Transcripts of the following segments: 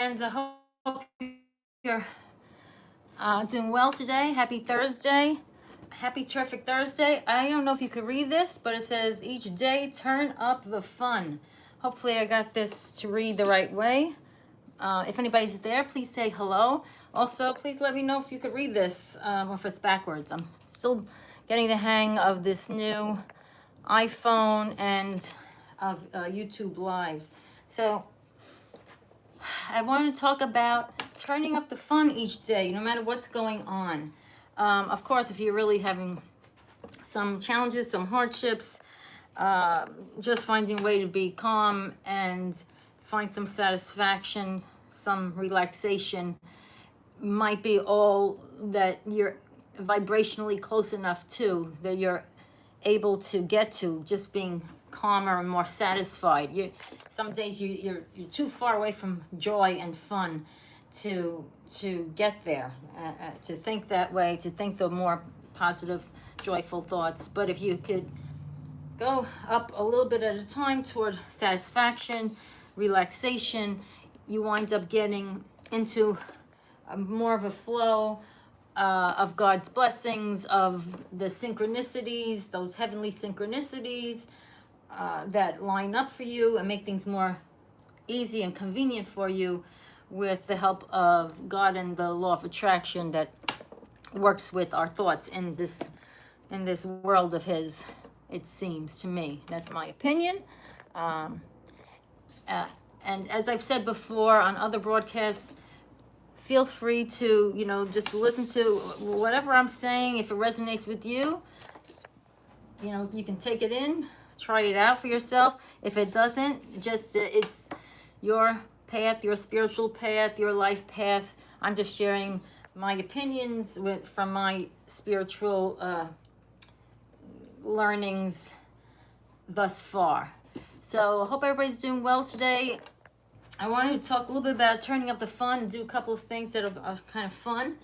And I hope you're doing well today. Happy Thursday. Happy terrific Thursday. I don't know if you could read this, but it says each day turn up the fun. Hopefully I got this to read the right way. If anybody's there, please say hello. Also, please let me know if you could read this or if it's backwards. I'm still getting the hang of this new iPhone and of YouTube Lives. So I want to talk about turning up the fun each day, no matter what's going on. Of course, if you're really having some challenges, some hardships, just finding a way to be calm and find some satisfaction, some relaxation might be all that you're vibrationally close enough to, that you're able to get to, just being calmer and more satisfied. Some days you're too far away from joy and fun to get there, to think that way, to think the more positive, joyful thoughts. But if you could go up a little bit at a time toward satisfaction, relaxation, you wind up getting into more of a flow of God's blessings, of the synchronicities, those heavenly synchronicities that line up for you and make things more easy and convenient for you with the help of God and the law of attraction that works with our thoughts in this world of His. It seems to me, that's my opinion. And as I've said before on other broadcasts, feel free to, just listen to whatever I'm saying. If it resonates with you, you can take it in, try it out for yourself. If it doesn't, just it's your path, your spiritual path, your life path. I'm just sharing my opinions from my spiritual learnings thus far. So I hope everybody's doing well today. I wanted to talk a little bit about turning up the fun and do a couple of things that are kind of fun,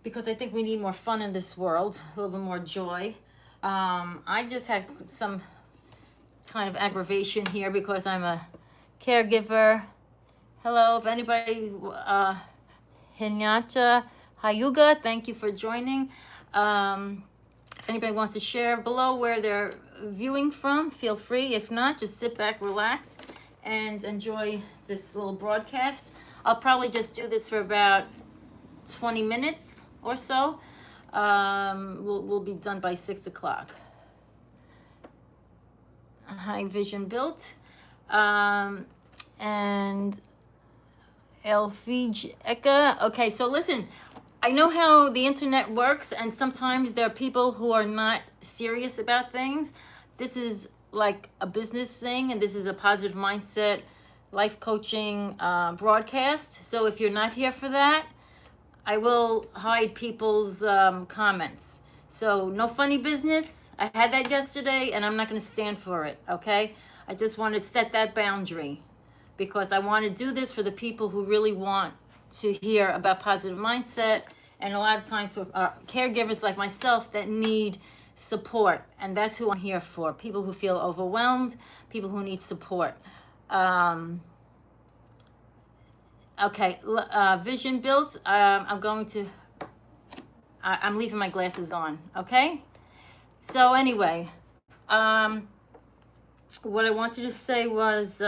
because I think we need more fun in this world, a little bit more joy. I just had some kind of aggravation here because I'm a caregiver. Hello, if anybody, Hinyata Hayuga, thank you for joining. If anybody wants to share below where they're viewing from, feel free. If not, just sit back, relax, and enjoy this little broadcast. I'll probably just do this for about 20 minutes or so. We'll be done by 6 o'clock. High Vision Built. And Elfie Eka. Okay, so listen, I know how the internet works, and sometimes there are people who are not serious about things. This is like a business thing, and this is a positive mindset life coaching broadcast. So if you're not here for that, I will hide people's comments. So no funny business. I had that yesterday, and I'm not going to stand for it, okay? I just want to set that boundary, because I want to do this for the people who really want to hear about positive mindset, and a lot of times for caregivers like myself that need support, and that's who I'm here for. People who feel overwhelmed, people who need support. Okay, Vision Built. I'm leaving my glasses on, okay? So anyway, what I wanted to say was,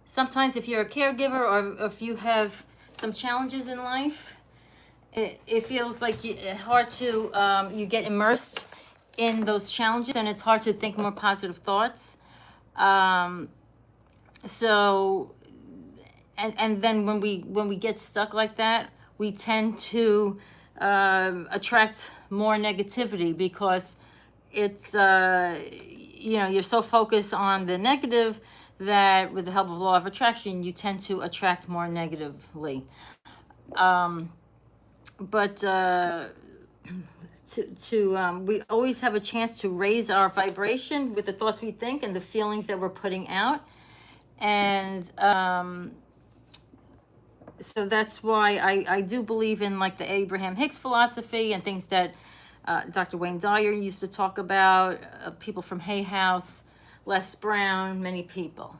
sometimes if you're a caregiver, or if you have some challenges in life, it feels like hard to, you get immersed in those challenges, and it's hard to think more positive thoughts. So, and then when we get stuck like that, we tend to attract more negativity, because it's, you're so focused on the negative that with the help of law of attraction, you tend to attract more negatively. But we always have a chance to raise our vibration with the thoughts we think and the feelings that we're putting out. And so that's why I do believe in like the Abraham Hicks philosophy and things that Dr. Wayne Dyer used to talk about, people from Hay House, Les Brown, many people.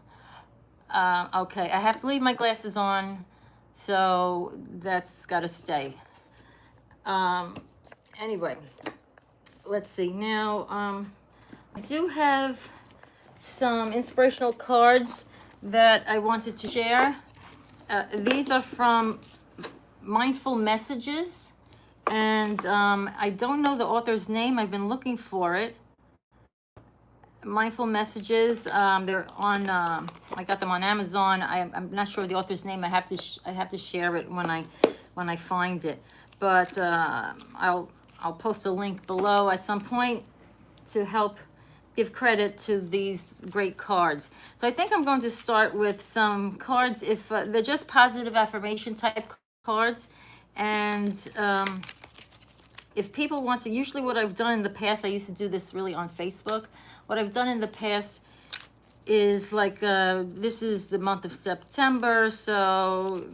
Okay, I have to leave my glasses on, so that's got to stay. Anyway, let's see. Now, I do have some inspirational cards that I wanted to share. These are from Mindful Messages, and I don't know the author's name. I've been looking for it. Mindful Messages. They're on. I got them on Amazon. I'm not sure the author's name. I have to share it when I find it. But I'll post a link below at some point to help give credit to these great cards. So I think I'm going to start with some cards. If they're just positive affirmation type cards, and if people want to, usually what I've done in the past, I used to do this really on Facebook. What I've done in the past is like, this is the month of September, so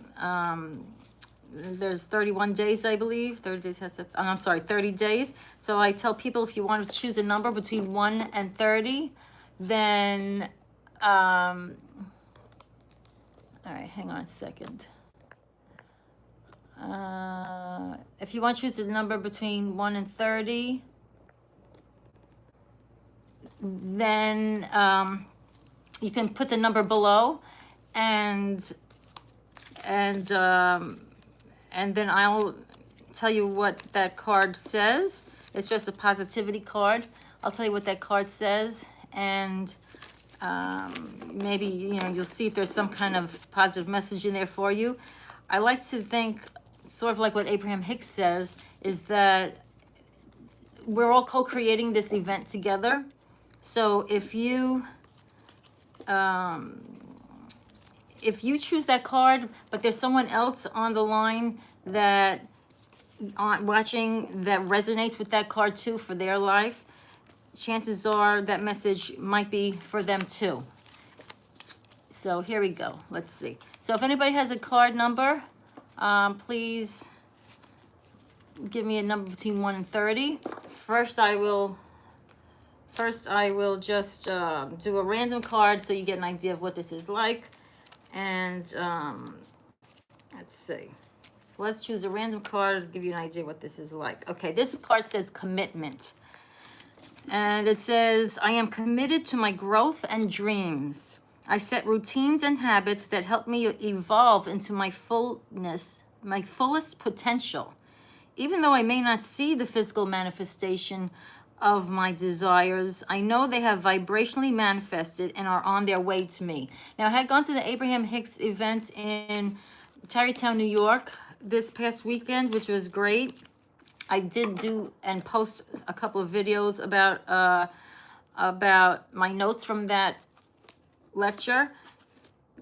there's 31 days, I believe. 30 days has, I'm sorry, 30 days. So I tell people if you want to choose a number between 1 and 30, then, all right, hang on a second. If you want to choose a number between 1 and 30, then you can put the number below, and then I'll tell you what that card says. It's just a positivity card. I'll tell you what that card says, and maybe you'll see if there's some kind of positive message in there for you. I like to think, sort of like what Abraham Hicks says, is that we're all co-creating this event together. So if you choose that card, but there's someone else on the line that watching that resonates with that card too for their life, chances are that message might be for them too. So here we go. Let's see. So if anybody has a card number, please give me a number between 1 and 30. First I will just do a random card so you get an idea of what this is like. And let's see. So let's choose a random card to give you an idea what this is like. Okay, this card says commitment. And it says, I am committed to my growth and dreams. I set routines and habits that help me evolve into my fullness, my fullest potential. Even though I may not see the physical manifestation of my desires, I know they have vibrationally manifested and are on their way to me. Now, I had gone to the Abraham Hicks event in Tarrytown, New York this past weekend, which was great. I did do and post a couple of videos about my notes from that lecture.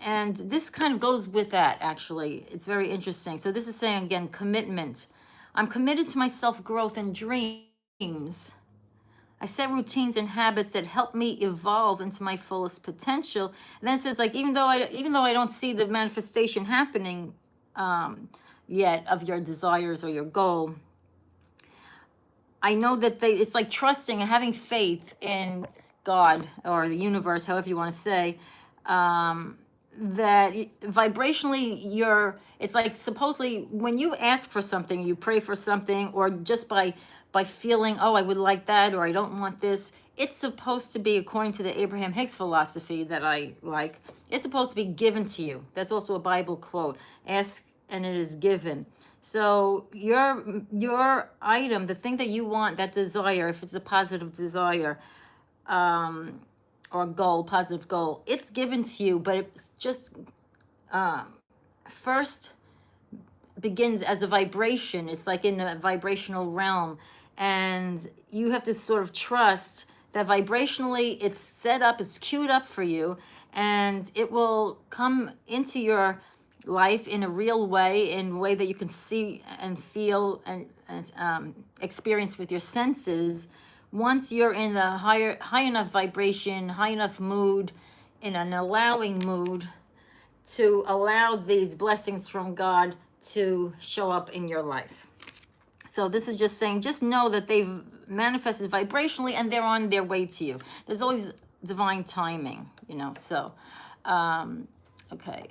And this kind of goes with that, actually. It's very interesting. So this is saying, again, commitment. I'm committed to my self-growth and dreams. I set routines and habits that help me evolve into my fullest potential. And then it says, like, even though I don't see the manifestation happening yet of your desires or your goal, I know that it's like trusting and having faith in God or the universe, however you want to say, that vibrationally it's like supposedly when you ask for something, you pray for something, or just by feeling, oh, I would like that, or I don't want this, it's supposed to be, according to the Abraham Hicks philosophy that I like, it's supposed to be given to you. That's also a Bible quote. Ask and it is given. So your item, the thing that you want, that desire, if it's a positive desire, or goal, positive goal, it's given to you, but it's just first begins as a vibration. It's like in a vibrational realm, and you have to sort of trust that vibrationally it's set up, it's queued up for you, and it will come into your life in a real way, in a way that you can see and feel and experience with your senses. Once you're in the high enough vibration, high enough mood, in an allowing mood, to allow these blessings from God to show up in your life. So this is just saying, just know that they've manifested vibrationally and they're on their way to you. There's always divine timing, so Okay,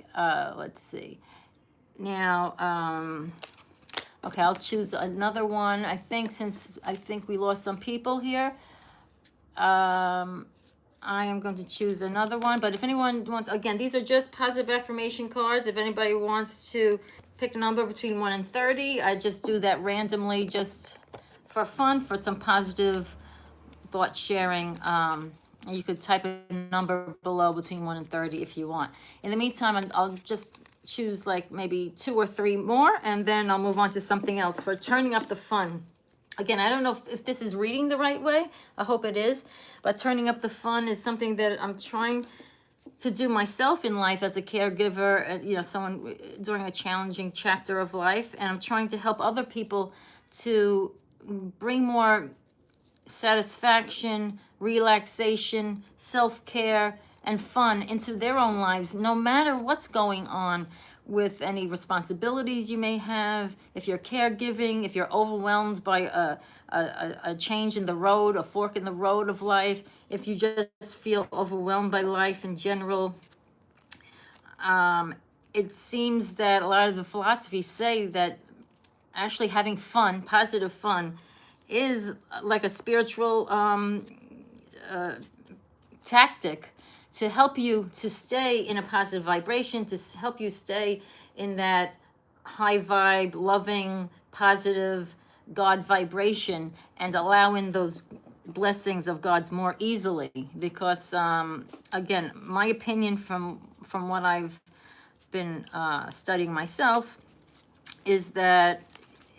let's see. Now, okay, I'll choose another one. I think we lost some people here. I am going to choose another one, but if anyone wants, again, these are just positive affirmation cards. If anybody wants to pick a number between 1 and 30, I just do that randomly just for fun, for some positive thought sharing. And you could type a number below between 1 and 30 if you want. In the meantime, I'll just choose like maybe 2 or 3 more, and then I'll move on to something else for turning up the fun. Again, I don't know if this is reading the right way. I hope it is. But turning up the fun is something that I'm trying to do myself in life as a caregiver, someone during a challenging chapter of life. And I'm trying to help other people to bring more satisfaction, relaxation, self-care, and fun into their own lives, no matter what's going on with any responsibilities you may have. If you're caregiving, if you're overwhelmed by a change in the road, a fork in the road of life, if you just feel overwhelmed by life in general, it seems that a lot of the philosophies say that actually having fun, positive fun, is like a spiritual tactic to help you to stay in a positive vibration, to help you stay in that high vibe, loving, positive God vibration, and allow in those blessings of God's more easily. Because again, my opinion from what I've been studying myself is that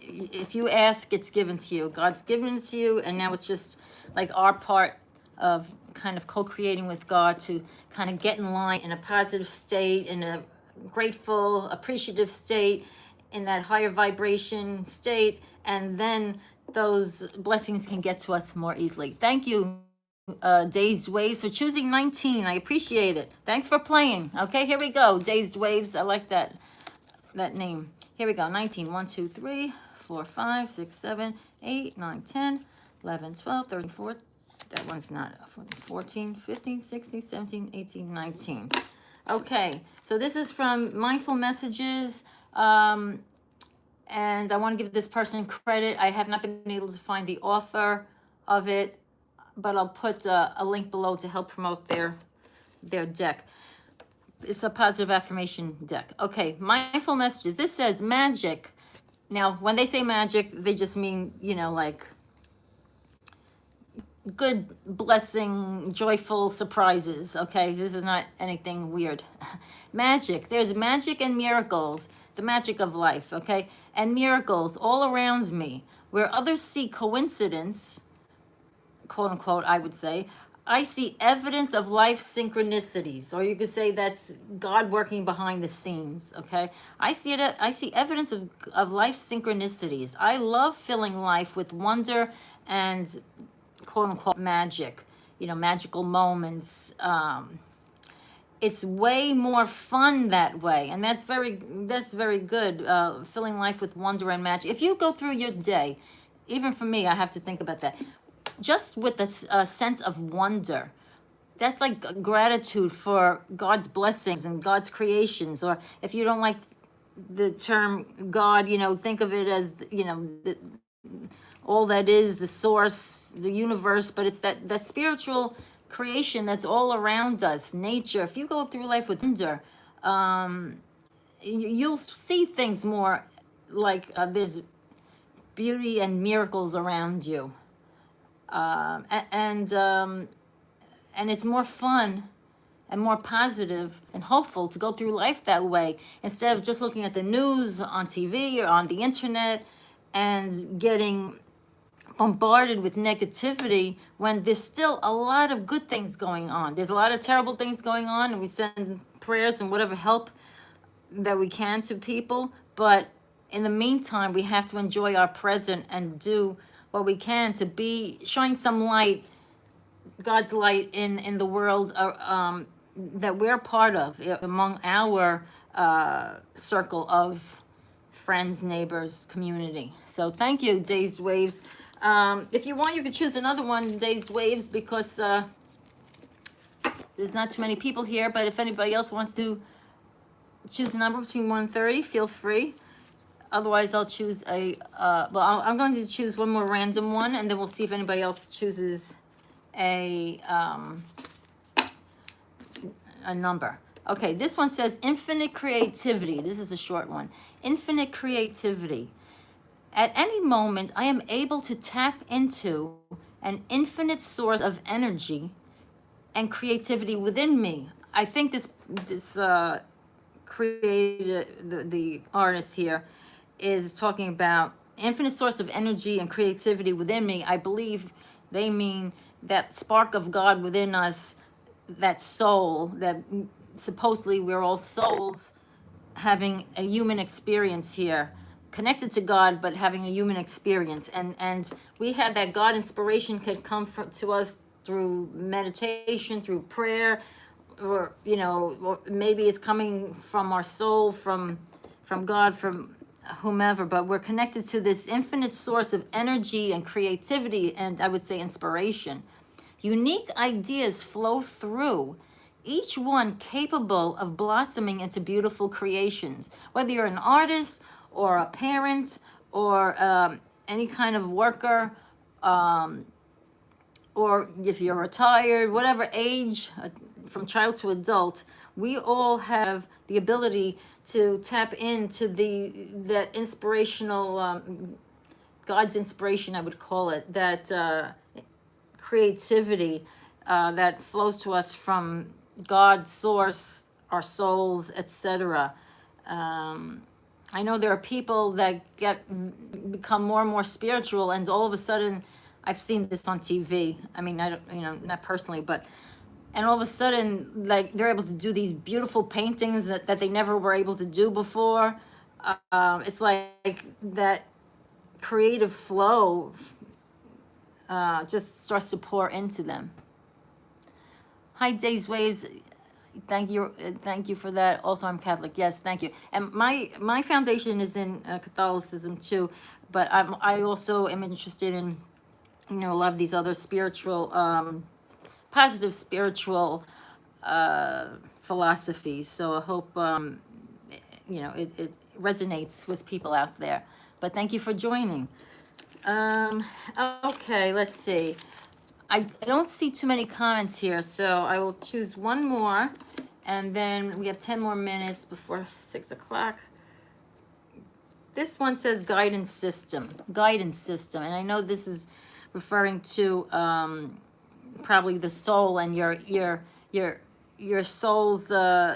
if you ask, it's given to you. God's given it to you, and now it's just like our part of kind of co-creating with God to kind of get in line in a positive state, in a grateful, appreciative state, in that higher vibration state, and then those blessings can get to us more easily. Thank you, Dazed Waves, for choosing 19. I appreciate it. Thanks for playing. Okay, here we go. Dazed Waves. I like that name. Here we go. 19. 1, 2, 3, 4, 5, 6, 7, 8, 9, 10, 11, 12, 13, 14. That one's not 14, 15, 16, 17, 18, 19. Okay, so this is from Mindful Messages, and I want to give this person credit. I have not been able to find the author of it, but I'll put a link below to help promote their deck. It's a positive affirmation deck. Okay, Mindful Messages. This says magic. Now, when they say magic, they just mean, like good, blessing, joyful surprises. Okay, this is not anything weird. Magic. There's magic and miracles. The magic of life, okay? And miracles all around me. Where others see coincidence, quote unquote, I would say, I see evidence of life synchronicities, or you could say that's God working behind the scenes, okay? I see evidence of life synchronicities. I love filling life with wonder and quote unquote magic, magical moments. It's way more fun that way, and that's very good. Filling life with wonder and magic. If you go through your day, even for me, I have to think about that, just with a sense of wonder. That's like gratitude for God's blessings and God's creations. Or if you don't like the term God, think of it as, all that is the source, the universe, but it's that spiritual creation that's all around us, nature. If you go through life with wonder, you'll see things more like there's beauty and miracles around you. And it's more fun and more positive and hopeful to go through life that way, instead of just looking at the news on TV or on the internet and getting bombarded with negativity when there's still a lot of good things going on. There's a lot of terrible things going on, and we send prayers and whatever help that we can to people. But in the meantime, we have to enjoy our present and do what we can to be showing some light, God's light in the world that we're part of, among our circle of friends, neighbors, community. So thank you, Dazed Waves. If you want, you could choose another one, Dazed Waves, because there's not too many people here. But if anybody else wants to choose a number between 1 and 30, feel free. Otherwise, I'll choose I'm going to choose one more random one, and then we'll see if anybody else chooses a number. Okay, this one says infinite creativity. This is a short one. Infinite creativity. At any moment, I am able to tap into an infinite source of energy and creativity within me. I think this created the artist here is talking about infinite source of energy and creativity within me. I believe they mean that spark of God within us, that soul, that supposedly we're all souls having a human experience here, connected to God, but having a human experience. And we have that God inspiration could come to us through meditation, through prayer, or, you know, or maybe it's coming from our soul, from God, from whomever, but we're connected to this infinite source of energy and creativity, and I would say inspiration. Unique ideas flow through, each one capable of blossoming into beautiful creations. Whether you're an artist or a parent or any kind of worker, or if you're retired, whatever age, from child to adult, we all have the ability to tap into that inspirational, God's inspiration, I would call it, that creativity that flows to us from God's source, our souls, etc. I know there are people that become more and more spiritual, and all of a sudden, I've seen this on TV. I mean, I don't, you know, not personally, but, and all of a sudden, like, they're able to do these beautiful paintings that they never were able to do before. It's like that creative flow just starts to pour into them. Hi, Days Waves. Thank you for that. Also, I'm Catholic. Yes, thank you. And my foundation is in Catholicism too, but I also am interested in, you know, a lot of these other spiritual, positive spiritual philosophies. So I hope you know, it resonates with people out there. But thank you for joining. Okay, let's see. I don't see too many comments here, so I will choose one more, and then we have 10 more minutes before 6 o'clock. This one says guidance system, and I know this is referring to probably the soul and your soul's,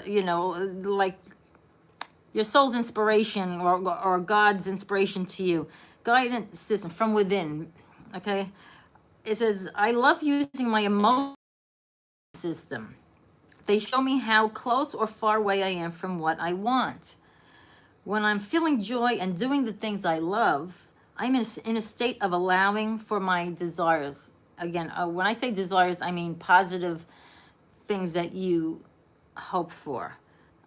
you know, like your soul's inspiration, or God's inspiration to you. Guidance system from within, okay? It says, I love using my emotion system. They show me how close or far away I am from what I want. When I'm feeling joy and doing the things I love, I'm in a state of allowing for my desires. Again, when I say desires, I mean positive things that you hope for.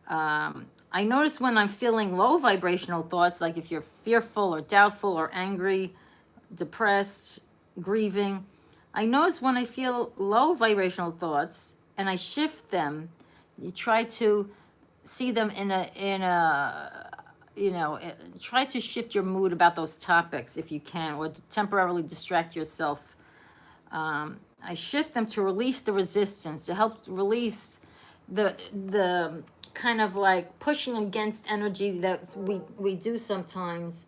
I notice when I'm feeling low vibrational thoughts, like if you're fearful or doubtful or angry, depressed, grieving. I notice when I feel low vibrational thoughts and I shift them, you try to see them in a you know, try to shift your mood about those topics if you can, or temporarily distract yourself. I shift them to release the resistance, to help release the kind of like pushing against energy that we do sometimes.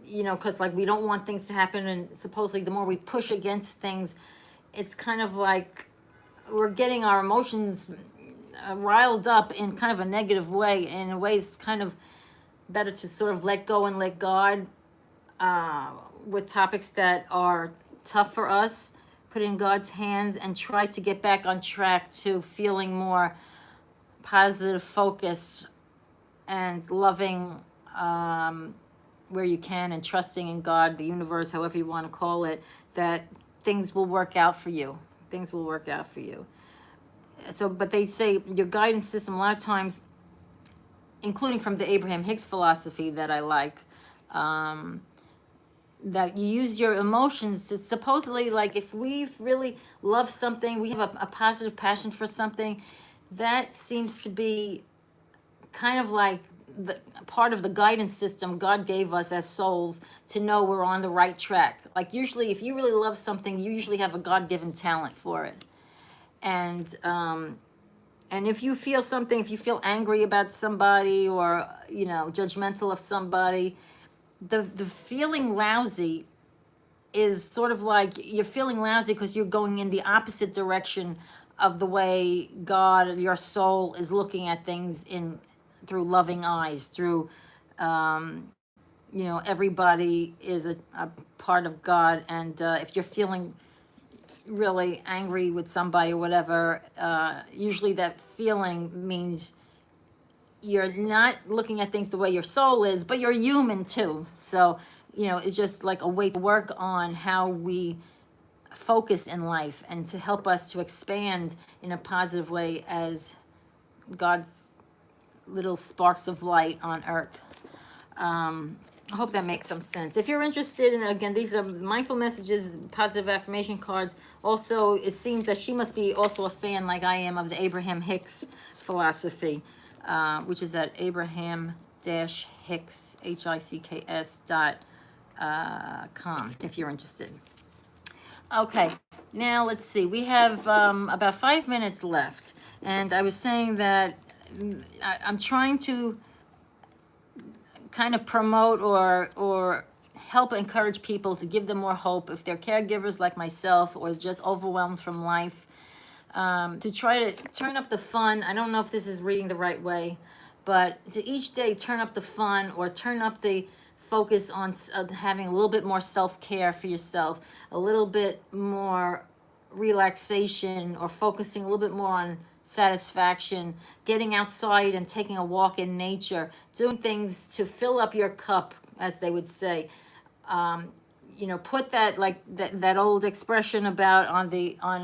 You know, because like we don't want things to happen, and supposedly the more we push against things, it's kind of like we're getting our emotions riled up in kind of a negative way. In a way, it's kind of better to sort of let go and let God with topics that are tough for us, put in God's hands, and try to get back on track to feeling more positive, focused, and loving, where you can, and trusting in God, the universe, however you want to call it, that things will work out for you. Things will work out for you. So, but they say your guidance system, a lot of times, including from the Abraham Hicks philosophy that I like, that you use your emotions to supposedly, like if we really love something, we have a positive passion for something, that seems to be kind of like the part of the guidance system God gave us as souls to know we're on the right track. Like usually, if you really love something, you usually have a God-given talent for it. And if you feel something, if you feel angry about somebody or, you know, judgmental of somebody, the feeling lousy is sort of like you're feeling lousy because you're going in the opposite direction of the way God, your soul, is looking at things in through loving eyes, through you know, everybody is a part of God. And if you're feeling really angry with somebody or whatever, usually that feeling means you're not looking at things the way your soul is, but you're human too. So, you know, it's just like a way to work on how we focus in life and to help us to expand in a positive way as God's little sparks of light on earth. I hope that makes some sense. If you're interested in, again, these are mindful messages, positive affirmation cards. Also, it seems that she must be also a fan, like I am, of the Abraham Hicks philosophy, which is at abraham-hicks, HICKS.com, if you're interested. Okay, now let's see. We have about 5 minutes left. And I was saying that I'm trying to kind of promote or help encourage people to give them more hope if they're caregivers like myself or just overwhelmed from life, to try to turn up the fun. I don't know if this is reading the right way, but to each day turn up the fun or turn up the focus on having a little bit more self-care for yourself, a little bit more relaxation, or focusing a little bit more on satisfaction, getting outside and taking a walk in nature, doing things to fill up your cup, as they would say. You know, put that, like that old expression about on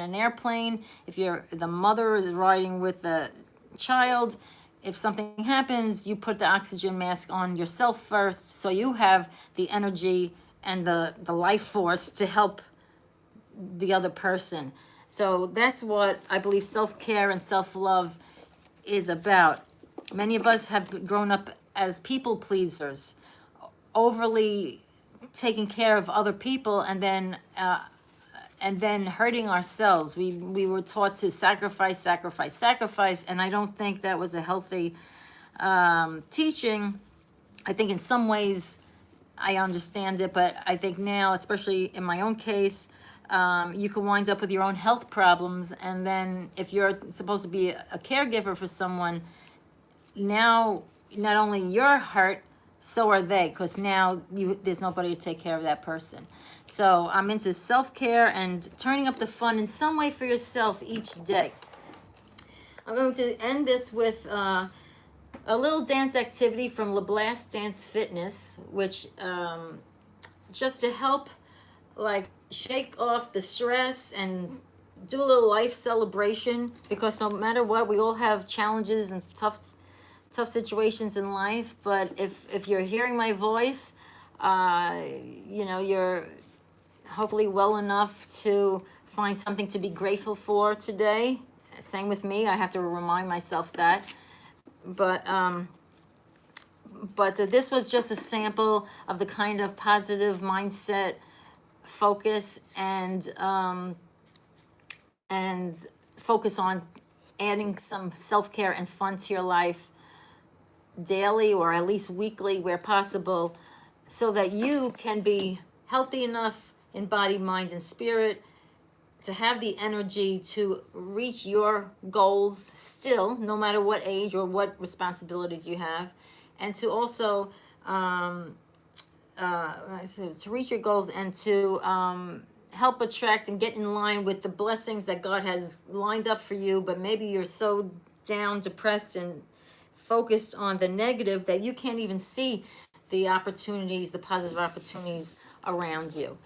an airplane, if the mother is riding with the child, if something happens, you put the oxygen mask on yourself first, so you have the energy and the life force to help the other person. So that's what I believe self-care and self-love is about. Many of us have grown up as people pleasers, overly taking care of other people and then hurting ourselves. We were taught to sacrifice, and I don't think that was a healthy teaching. I think in some ways I understand it, but I think now, especially in my own case, you can wind up with your own health problems. And then if you're supposed to be a caregiver for someone, now not only you're hurt, so are they, because now there's nobody to take care of that person. So I'm into self-care and turning up the fun in some way for yourself each day. I'm going to end this with a little dance activity from LeBlast Dance Fitness, which just to help like shake off the stress and do a little life celebration, because no matter what, we all have challenges and tough situations in life. But if you're hearing my voice, you know, you're hopefully well enough to find something to be grateful for today. Same with me, I have to remind myself that. But this was just a sample of the kind of positive mindset, focus, and focus on adding some self-care and fun to your life daily, or at least weekly where possible, so that you can be healthy enough in body, mind, and spirit to have the energy to reach your goals still, no matter what age or what responsibilities you have, and to also to reach your goals and to help attract and get in line with the blessings that God has lined up for you. But maybe you're so down, depressed, and focused on the negative that you can't even see the opportunities, the positive opportunities around you.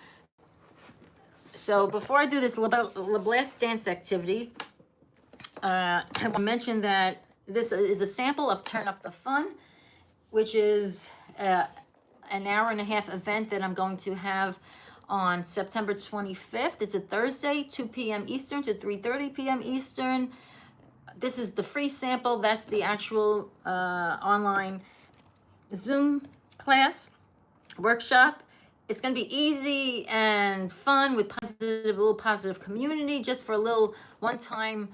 So before I do this LeBlast dance activity, I want to mention that this is a sample of Turn Up the Fun, which is an hour-and-a-half event that I'm going to have on September 25th. It's a Thursday, 2 p.m. Eastern to 3:30 p.m. Eastern. This is the free sample. That's the actual online Zoom class workshop. It's going to be easy and fun with positive, a little positive community, just for a little one-time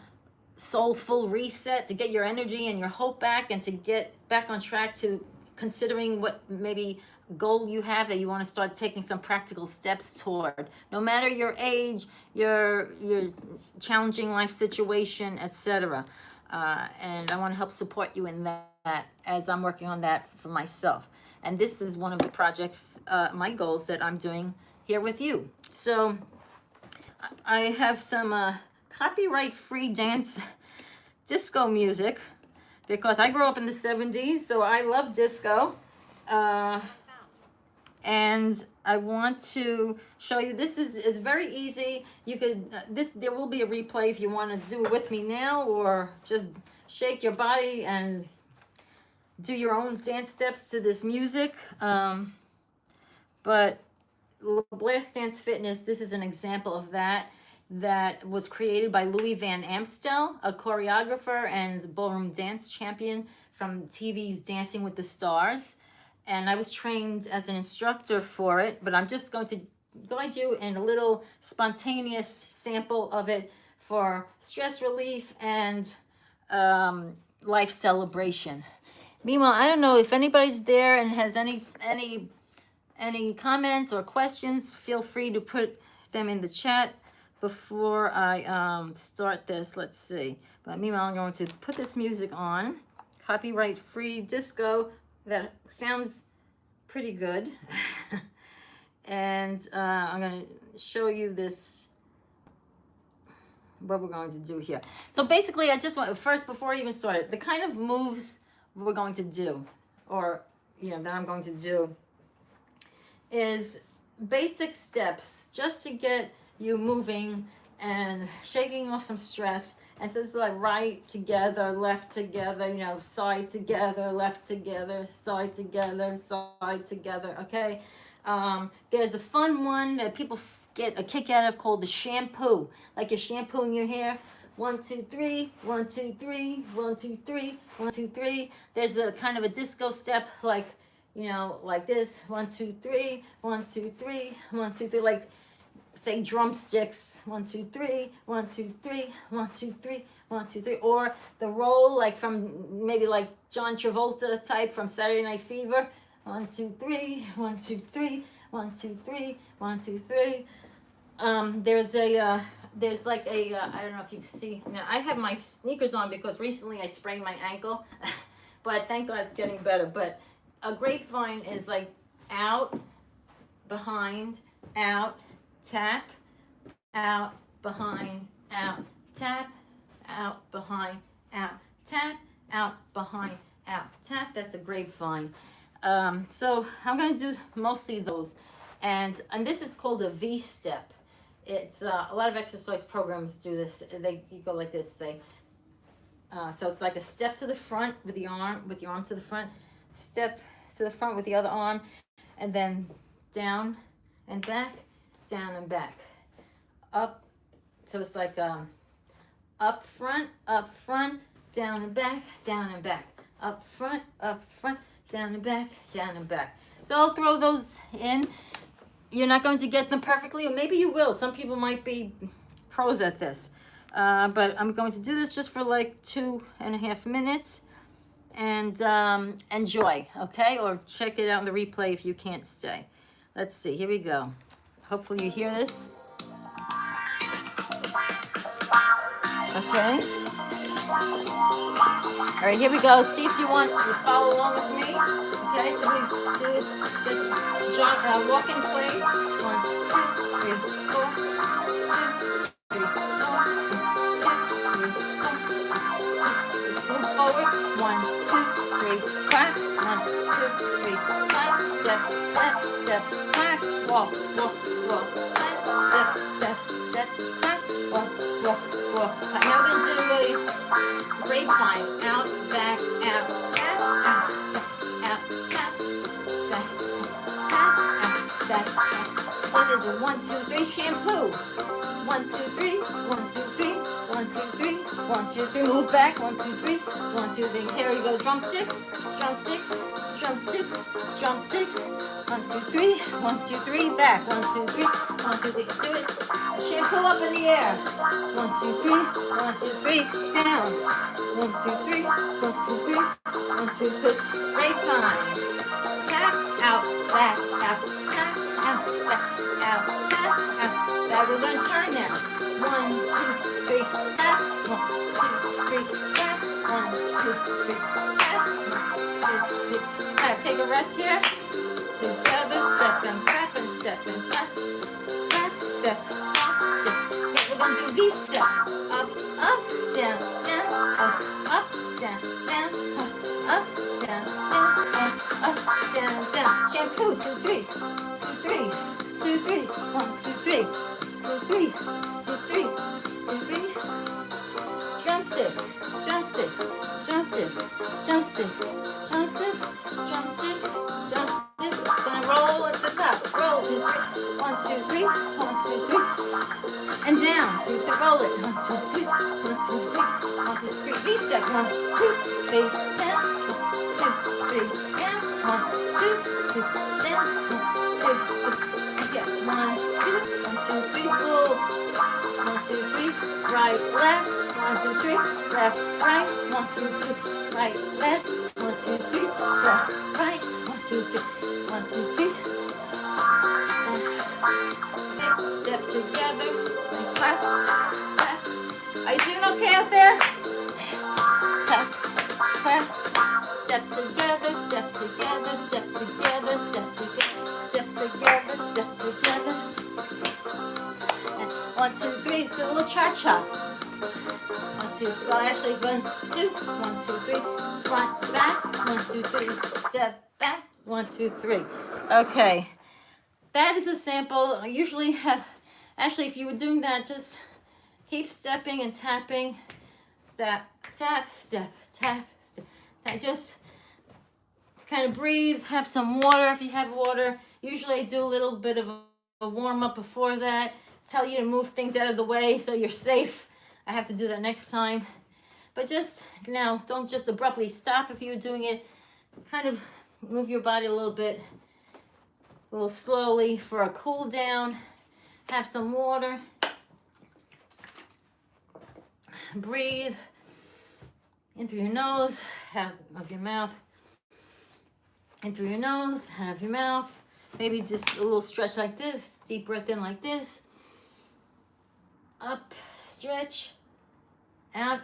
soulful reset to get your energy and your hope back, and to get back on track to considering what maybe goal you have that you want to start taking some practical steps toward, no matter your age, your challenging life situation, etc. And I want to help support you in that as I'm working on that for myself. And this is one of the projects, my goals that I'm doing here with you. So I have some copyright-free dance disco music, because I grew up in the 70s, so I love disco. And I want to show you, this is very easy. You could, there will be a replay if you want to do it with me now, or just shake your body and do your own dance steps to this music. But Blast Dance Fitness, this is an example of that was created by Louis Van Amstel, a choreographer and ballroom dance champion from TV's Dancing with the Stars. And I was trained as an instructor for it, but I'm just going to guide you in a little spontaneous sample of it for stress relief and life celebration. Meanwhile, I don't know if anybody's there and has any comments or questions. Feel free to put them in the chat before I start this. Let's see. But meanwhile, I'm going to put this music on. Copyright-free disco. That sounds pretty good. And I'm going to show you this, what we're going to do here. So basically, I just want, first, before I even start, the kind of moves we're going to do, or, that I'm going to do, is basic steps just to get you moving and shaking off some stress. And so it's like right together, left together, side together, left together, side together, side together, okay? There's a fun one that people get a kick out of called the shampoo. Like you're shampooing your hair. 1, 2, 3, 1, 2, 3, 1, 2, 3, 1, 2, 3. There's a kind of a disco step, like, like this. 1, 2, 3, 1, 2, 3, 1, 2, 3, like, say drumsticks. 1, 2, 3, 1, 2, 3, 1, 2, 3, 1, 2, 3. Or the roll, like from maybe like John Travolta type from Saturday Night Fever. 1, 2, 3, 1, 2, 3, 1, 2, 3, 1, 2, 3. There's like a, I don't know if you can see. Now, I have my sneakers on because recently I sprained my ankle. But thank God it's getting better. But a grapevine is like out, behind, out, tap, out, behind, out, tap, out, behind, out, tap, out, behind, out, tap. That's a grapevine. So I'm going to do mostly those. And this is called a V-step. It's a lot of exercise programs do this. You go like this, say. So it's like a step to the front with your arm to the front, step to the front with the other arm, and then down and back, down and back, up. So it's like up front, down and back, down and back, up front, down and back, down and back. So I'll throw those in. You're not going to get them perfectly, or maybe you will. Some people might be pros at this. But I'm going to do this just for like 2.5 minutes. And enjoy, okay? Or check it out in the replay if you can't stay. Let's see. Here we go. Hopefully you hear this. Okay. All right, here we go. See if you want to follow along with me. Okay, so we do just walk in place. 1, 2, 3, 4. 2, 3, 4. 1, 2, 3, 4. Move forward. 1, 2, 3, clap. 1, 2, 3, clap. Step, step, step, clap. Walk, walk, walk. Step, step, step, clap. Walk, walk, walk. Now we're going to do a grapevine. Out, back, out, tap, out, out, tap, back, tap, out, back, tap. That is a 1, 2, 3 shampoo. 1, 2, 3, 1, 2, 3, 1, 2, 3, 1, 2, 3, move back. 1, 2, 3, 1, 2, 3. Here we go. Drumsticks, drumsticks, drumsticks, drumsticks. 1, 2, 3, 1, 2, 3, back. 1, 2, 3, 1, 2, 3. Do it. Shampoo up in the air. 1, 2, 3, 1, 2, 3, down. 1, 2, 3, 1, 2, 3, 1, 2, 3. Great time. Tap, out, back, out, tap, out, back, out, tap, out. Back. We're going to turn now. 1, 2, 3, tap. 1, 2, 3, tap. 1, 2, 3, tap. 1, 2, 3, tap. Take a rest here. Together, step and tap and step and tap. Tap, step, tap, step. Okay, we're going to do V-step. Up, up, down, down, up, up, down, down, up, down, down, up, down, down. Shampoo, 2, 3, 2, 3, 2, 3, 1, 2, 3, 2, 3, 2, 3, 2, 3. Drumstick, drumstick, drumstick, drumstick, drumstick, drumstick, drumstick. Gonna roll at the top. Roll, 2, 3, 1, 2, 3, 1, 2, 3, and down. 2, 3, roll it. 1, 2, 3, 1, 2, 3, 1, 2, 3. V-step. 1, 2, 3, down. 1, 2, 3, down. 1, 2, 3, down. 1, 2, 3. Again. 1, 2, 1, 2, 3. Full. 1, 2, 3. Right, left. 1, 2, 3. Left, right. 1, 2, 3. Right, left. 1, 2, 3. Left, right. 1, 2, 3. 1, 2, 3. Step together and clap, clap. Are you doing okay out there? Clap, clap. Step together, step together, step together, step together, step together, step together. And 1, 2, 3. It's a little cha-cha. 1, 2, well, actually, 1, 2, 1, 2, 3. Front, back. 1, 2, 3. Step back. 1, 2, 3. Okay. That is a sample. I usually have, actually, if you were doing that, just keep stepping and tapping. Step, tap, step, tap, step, tap. Just kind of breathe. Have some water if you have water. Usually I do a little bit of a warm-up before that. Tell you to move things out of the way so you're safe. I have to do that next time. But just, now, don't just abruptly stop if you're doing it. Kind of move your body a little bit. A little slowly for a cool down. Have some water. Breathe in through your nose, out of your mouth. In through your nose, out of your mouth. Maybe just a little stretch like this. Deep breath in like this. Up, stretch, out.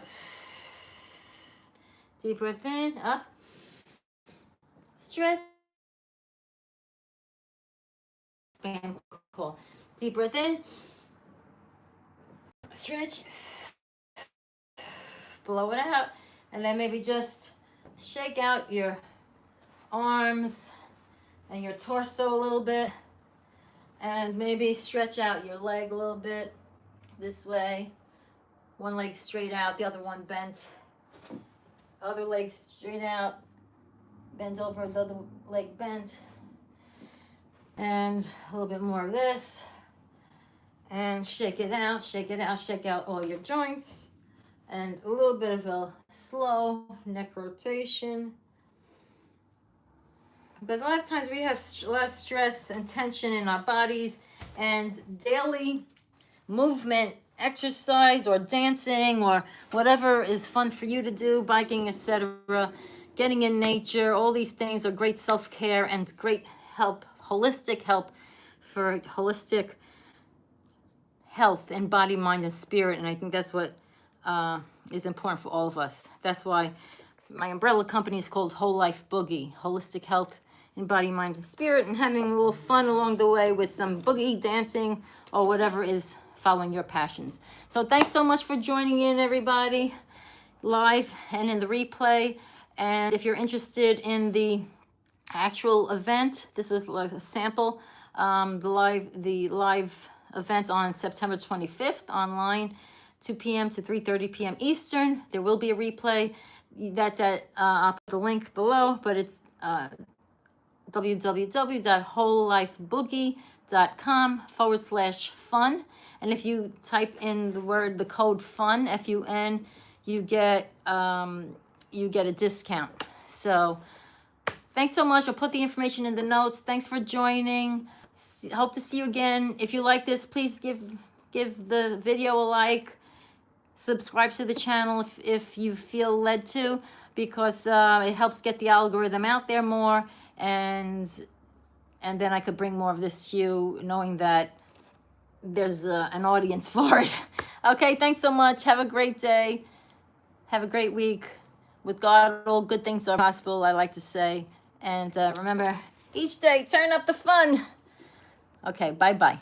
Deep breath in, up, stretch. Cool. Deep breath in, stretch, blow it out, and then maybe just shake out your arms and your torso a little bit, and maybe stretch out your leg a little bit this way. One leg straight out, the other one bent. Other leg straight out, bend over, the other leg bent. And a little bit more of this. And shake it out, shake it out, shake out all your joints. And a little bit of a slow neck rotation. Because a lot of times we have a lot of stress and tension in our bodies, and daily movement, exercise or dancing or whatever is fun for you to do, biking, etc., getting in nature, all these things are great self-care and great help, holistic help for holistic health in body, mind, and spirit. And I think that's what is important for all of us. That's why my umbrella company is called Whole Life Boogie, holistic health in body, mind, and spirit, and having a little fun along the way with some boogie dancing or whatever is following your passions. So thanks so much for joining in, everybody, live and in the replay. And if you're interested in the actual event, this was like a sample, the live event on September 25th online, 2 p.m. to 3:30 p.m. Eastern. There will be a replay. That's at, I'll put the link below, but it's www.wholelifeboogie.com/fun. And if you type in the code FUN, F-U-N, you get a discount. So thanks so much. I'll put the information in the notes. Thanks for joining. Hope to see you again. If you like this, please give the video a like. Subscribe to the channel if you feel led to, because it helps get the algorithm out there more, and then I could bring more of this to you, knowing that there's an audience for it. Okay, thanks so much. Have a great day. Have a great week. With God, all good things are possible, I like to say. And remember, each day, turn up the fun. Okay, bye-bye.